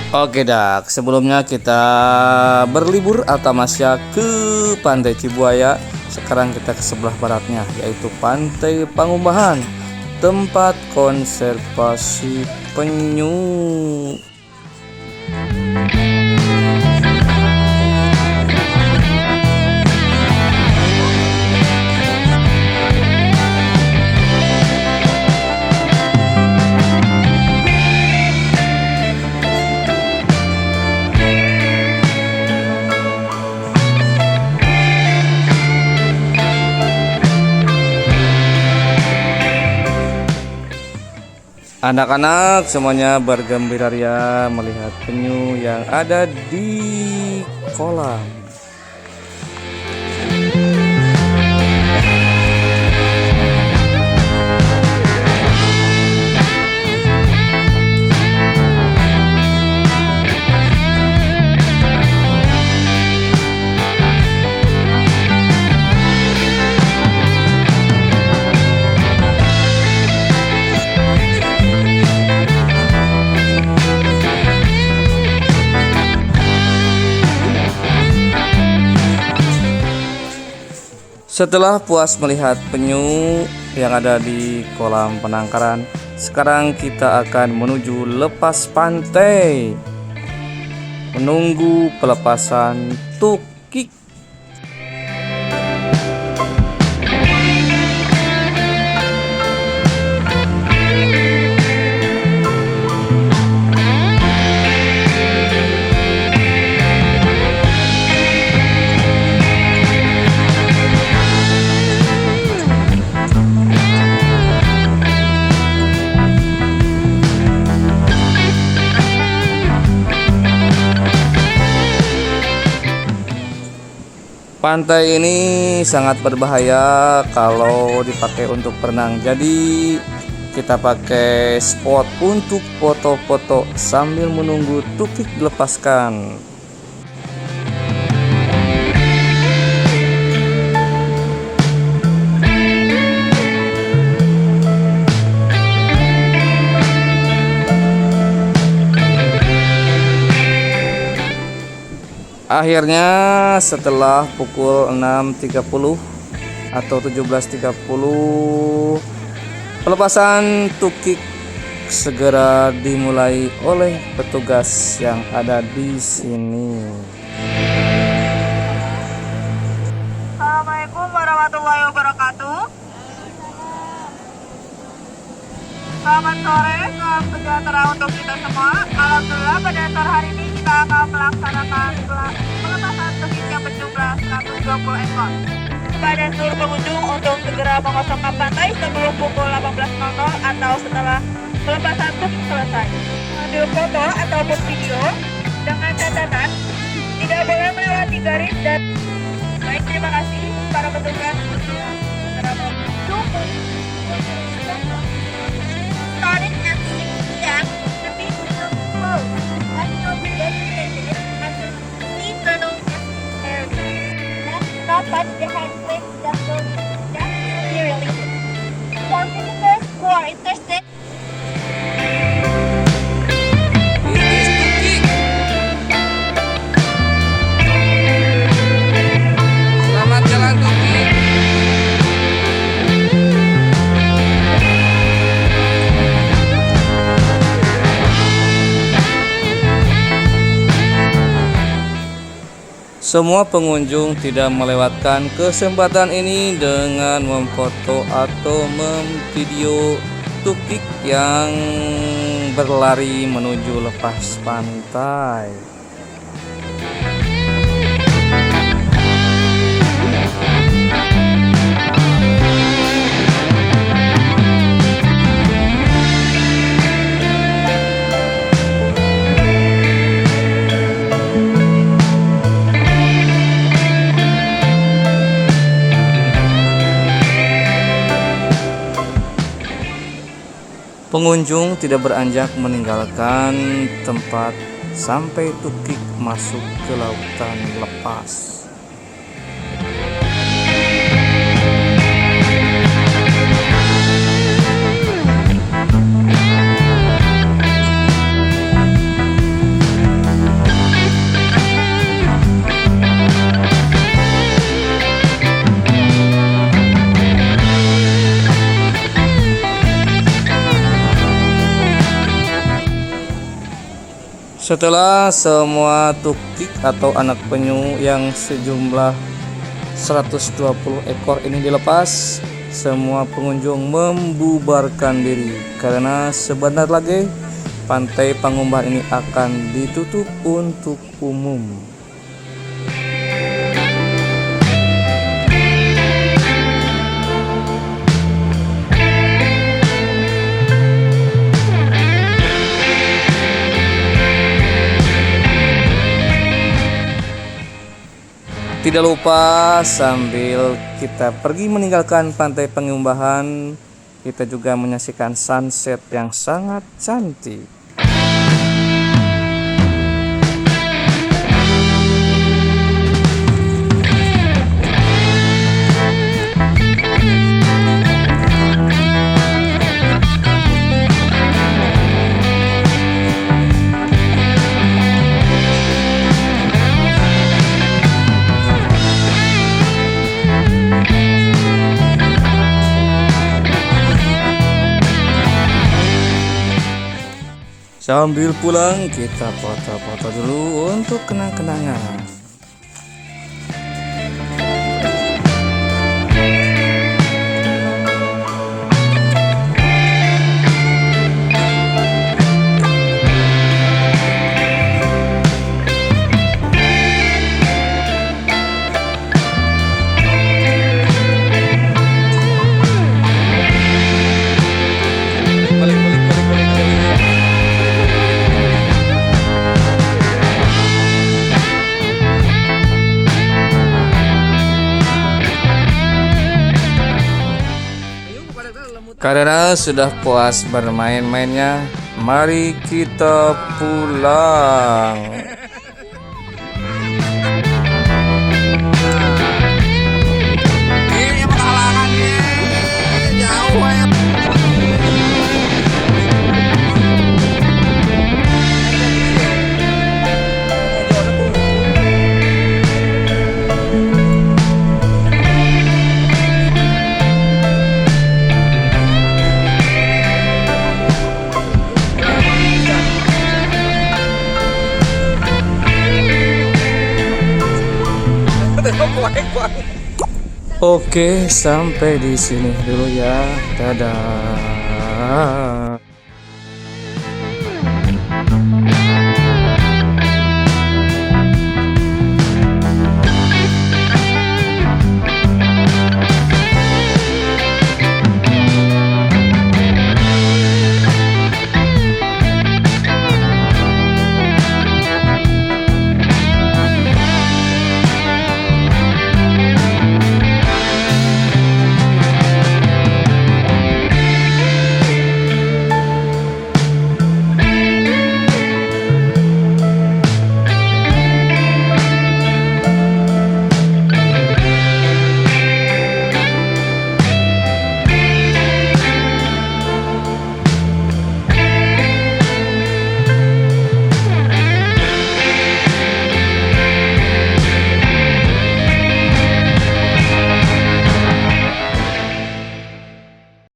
Oke dak, sebelumnya kita berlibur Altamasya ke Pantai Cibuaya. Sekarang kita ke sebelah baratnya, yaitu Pantai Pangumbahan, tempat konservasi penyu. Anak-anak semuanya bergembira ria melihat penyu yang ada di kolam. Setelah puas melihat penyu yang ada di kolam penangkaran, sekarang kita akan menuju lepas pantai, menunggu pelepasan tukik. Pantai ini sangat berbahaya kalau dipakai untuk berenang. Jadi kita pakai spot untuk foto-foto sambil menunggu tukik dilepaskan. Akhirnya setelah pukul 6.30 atau 17.30, pelepasan tukik segera dimulai oleh petugas yang ada di sini. Assalamualaikum warahmatullahi wabarakatuh. Selamat sore, salam sejahtera untuk kita semua. Alhamdulillah pada sore hari ini kita akan melaksanakan pelepasan tukik yang berjumlah 120 ekor. Pada seluruh pengunjung untuk segera mengosongkan pantai sebelum pukul 18.00 atau setelah pelepasan tukik selesai. Ambil foto ataupun video dengan catatan tidak boleh melewati garis dan baik. Terima kasih para petugas yang segera mendukung. Starting at 6 p.m., the beach will close and will be designated as a seasonal area. Let's not touch the handprints that will be released. For visitors who are interested, Selamat jalan tukik. Semua pengunjung tidak melewatkan kesempatan ini dengan memfoto atau memvideo tukik yang berlari menuju lepas pantai. Pengunjung tidak beranjak meninggalkan tempat sampai tukik masuk ke lautan lepas. Setelah semua tukik atau anak penyu yang sejumlah 120 ekor ini dilepas, semua pengunjung membubarkan diri karena sebentar lagi pantai Pangumbahan ini akan ditutup untuk umum. Tidak lupa sambil kita pergi meninggalkan pantai Pangumbahan, kita juga menyaksikan sunset yang sangat cantik. Sambil pulang kita foto-foto dulu untuk kenang-kenangan. Karena sudah puas bermain-mainnya, mari kita pulang. Oke, sampai di sini dulu ya. Dadah.